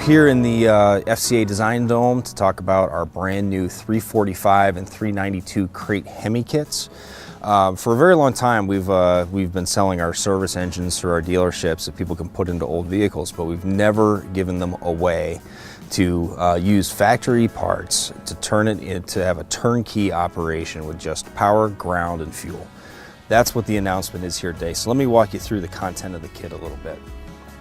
here in the FCA Design Dome to talk about our brand new 345 and 392 crate HEMI kits. For a very long time we've been selling our service engines through our dealerships that people can put into old vehicles, but we've never given them away to use factory parts to turn it into have a turnkey operation with just power, ground, and fuel. That's what the announcement is here today. So let me walk you through the content of the kit a little bit.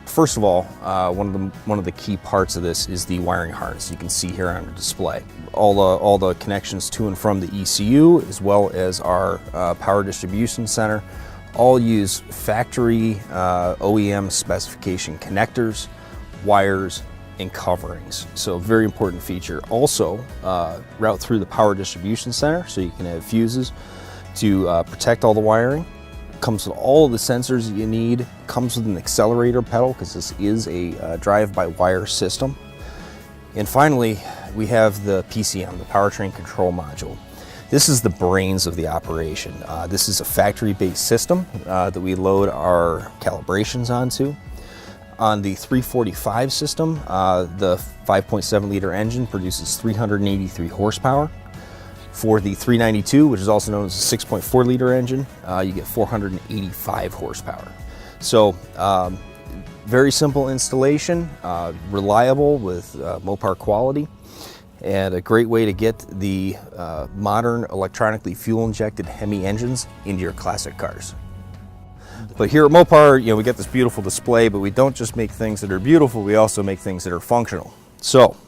First of all, one of the key parts of this is the wiring harness. You can see here on the display all the connections to and from the ECU, as well as our power distribution center, all use factory OEM specification connectors, wires, and coverings. So a very important feature. Also, route through the power distribution center, so you can have fuses to protect all the wiring. Comes with all of the sensors that you need, comes with an accelerator pedal because this is a drive-by-wire system. And finally, we have the PCM, the powertrain control module. This is the brains of the operation. This is a factory-based system that we load our calibrations onto. On the 345 system, the 5.7 liter engine produces 383 horsepower. For the 392, which is also known as a 6.4 liter engine, you get 485 horsepower. So very simple installation, reliable with Mopar quality, and a great way to get the modern electronically fuel-injected HEMI engines into your classic cars. But here at Mopar, we get this beautiful display, but we don't just make things that are beautiful, we also make things that are functional. So